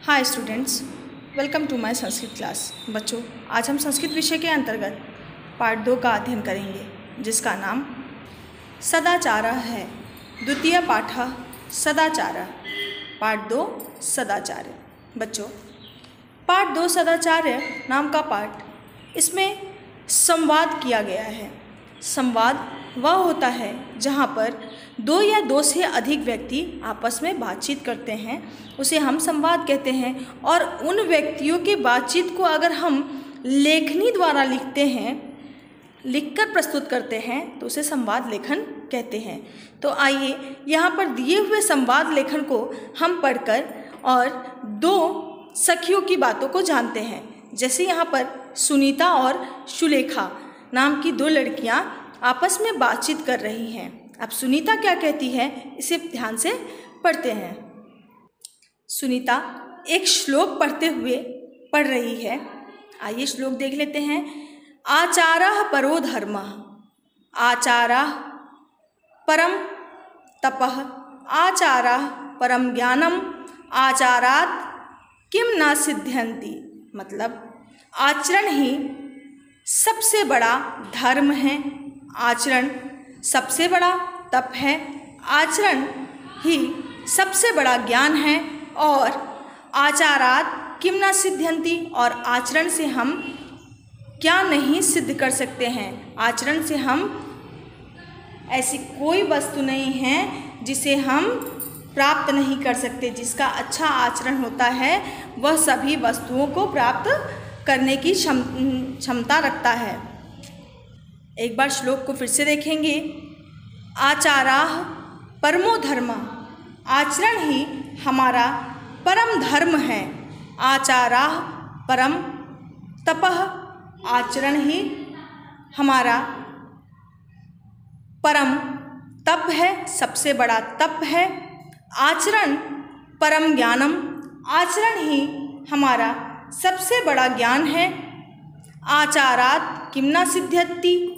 Hi students, welcome to my Sanskrit class. बच्चों, आज हम संस्कृत विषय के अंतर्गत पाठ 2 का अध्ययन करेंगे, जिसका नाम सदाचारः है। द्वितीय पाठः सदाचारः। पाठ 2 सदाचार्य। बच्चों, पाठ 2 सदाचार्य नाम का पाठ, इसमें संवाद किया गया है। संवाद वह होता है जहाँ पर 2 या 2 से अधिक व्यक्ति आपस में बातचीत करते हैं, उसे हम संवाद कहते हैं। और उन व्यक्तियों की बातचीत को अगर हम लेखनी द्वारा लिखते हैं, लिखकर प्रस्तुत करते हैं, तो उसे संवाद लेखन कहते हैं। तो आइए यहाँ पर दिए हुए संवाद लेखन को हम पढ़कर और 2 सखियों की बातों को जानते हैं। जैसे यहाँ पर सुनीता और सुलेखा नाम की 2 लड़कियाँ आपस में बातचीत कर रही हैं। अब सुनीता क्या कहती है, इसे ध्यान से पढ़ते हैं। सुनीता एक श्लोक पढ़ते हुए पढ़ रही है। आइए श्लोक देख लेते हैं। आचारः परो धर्मः, आचारः परम तपः, आचारः परम ज्ञानम, आचारात् किम न सिद्ध्यन्ति। मतलब आचरण ही सबसे बड़ा धर्म है, आचरण सबसे बड़ा तप है, आचरण ही सबसे बड़ा ज्ञान है, और आचारात् किम न सिद्ध्यन्ति, और आचरण से हम क्या नहीं सिद्ध कर सकते हैं। आचरण से हम ऐसी कोई वस्तु नहीं है जिसे हम प्राप्त नहीं कर सकते। जिसका अच्छा आचरण होता है वह सभी वस्तुओं को प्राप्त करने की क्षमता रखता है। एक बार श्लोक को फिर से देखेंगे। आचाराः परमो धर्मः, आचरण ही हमारा परम धर्म है। आचाराः परम तपः, आचरण ही हमारा परम तप है, सबसे बड़ा तप है। आचरण परम ज्ञानम, आचरण ही हमारा सबसे बड़ा ज्ञान है। आचारात् किम न सिद्ध्यति,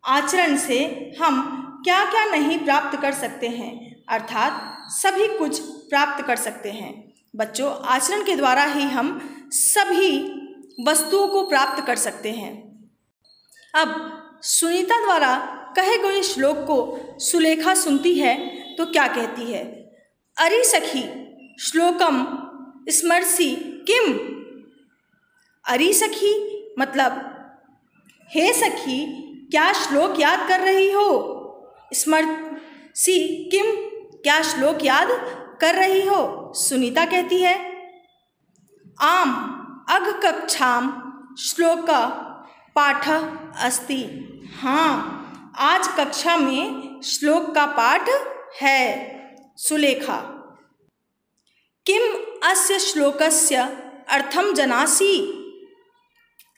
आचरण से हम क्या क्या नहीं प्राप्त कर सकते हैं, अर्थात सभी कुछ प्राप्त कर सकते हैं। बच्चों, आचरण के द्वारा ही हम सभी वस्तुओं को प्राप्त कर सकते हैं। अब सुनीता द्वारा कहे गए श्लोक को सुलेखा सुनती है तो क्या कहती है। अरे सखी श्लोकम स्मरसि किम। अरे सखी मतलब हे सखी, क्या श्लोक याद कर रही हो। स्मरसि किम, क्या श्लोक याद कर रही हो। सुनीता कहती है आम अघ कक्षाम श्लोक पाठ अस्ति। हाँ, आज कक्षा में श्लोक का पाठ है। सुलेखा किम अस्य श्लोकस्य अर्थम जनासि।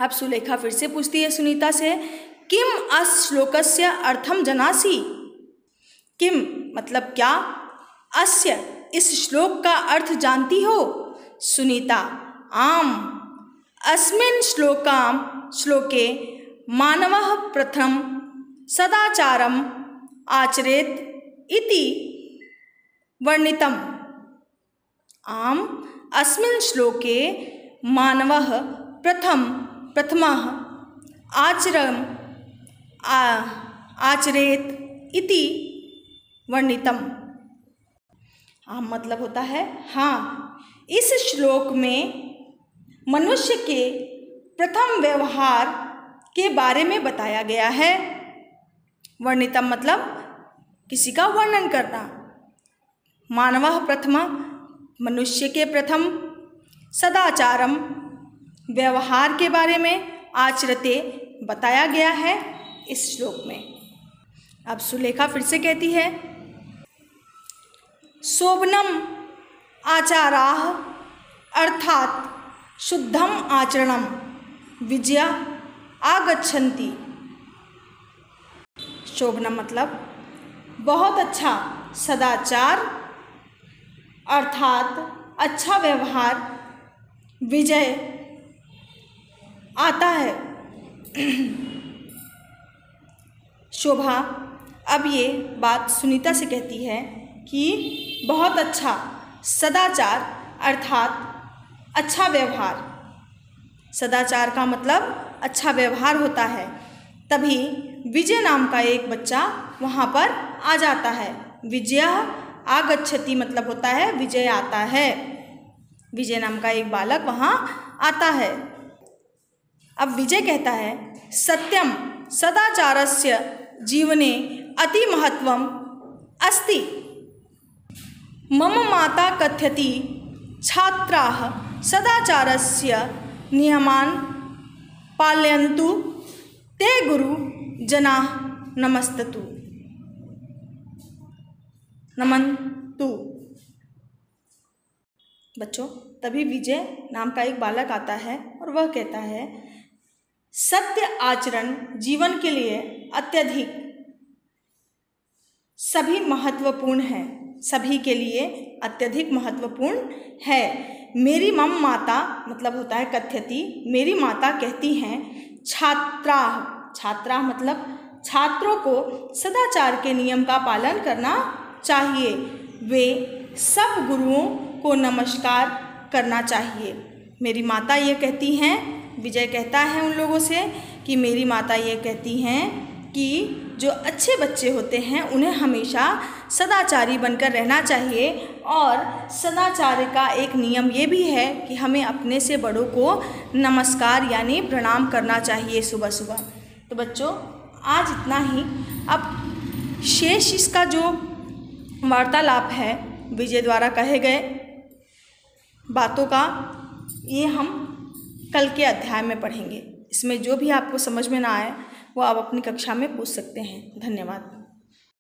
अब सुलेखा फिर से पूछती है सुनीता से, किम अस्य श्लोकस्य अर्थम जनासि। किम मतलब क्या, अस्य इस श्लोक का अर्थ जानती हो। सुनीता आम अस्मिन् श्लोके मानवः प्रथम सदाचारम आचरेत् इति वर्णितम्। आम अस्मिन् श्लोके मानवः प्रथमः आचरेत् इति वर्णितम्। आम मतलब होता है हाँ, इस श्लोक में मनुष्य के प्रथम व्यवहार के बारे में बताया गया है। वर्णितम मतलब किसी का वर्णन करना। मानवः प्रथम मनुष्य के प्रथम, सदाचारम व्यवहार के बारे में, आचरते बताया गया है इस श्लोक में। अब सुलेखा फिर से कहती है शोभनम आचाराः अर्थात शुद्धम आचरणम विजया आगच्छन्ति। शोभनम मतलब बहुत अच्छा सदाचार, अर्थात अच्छा व्यवहार, विजय आता है। शोभा अब ये बात सुनीता से कहती है कि बहुत अच्छा सदाचार अर्थात अच्छा व्यवहार। सदाचार का मतलब अच्छा व्यवहार होता है। तभी विजय नाम का एक बच्चा वहाँ पर आ जाता है। विजय आगच्छति मतलब होता है विजय आता है। विजय नाम का एक बालक वहाँ आता है। अब विजय कहता है सत्यम सदाचारस्य जीवने अति महत्वम अस्ति। मम माता कथयति छात्राः सदाचारस्य नियमान् पालयन्तु ते गुरु जनाः नमस्तु नमन्तु। बच्चों, तभी विजय नाम का एक बालक आता है और वह कहता है सत्य आचरण जीवन के लिए अत्यधिक सभी महत्वपूर्ण है, सभी के लिए अत्यधिक महत्वपूर्ण है। मेरी मम माता मतलब होता है कथ्यति, मेरी माता कहती हैं छात्रा, छात्रा मतलब छात्रों को सदाचार के नियम का पालन करना चाहिए। वे सब गुरुओं को नमस्कार करना चाहिए। मेरी माता ये कहती हैं, विजय कहता है उन लोगों से कि मेरी माता ये कहती हैं कि जो अच्छे बच्चे होते हैं उन्हें हमेशा सदाचारी बनकर रहना चाहिए। और सदाचार का एक नियम ये भी है कि हमें अपने से बड़ों को नमस्कार यानी प्रणाम करना चाहिए सुबह सुबह। तो बच्चों, आज इतना ही। अब शेष इसका जो वार्तालाप है विजय द्वारा कहे गए बातों का, ये हम कल के अध्याय में पढ़ेंगे। इसमें जो भी आपको समझ में ना आए वो आप अपनी कक्षा में पूछ सकते हैं। धन्यवाद।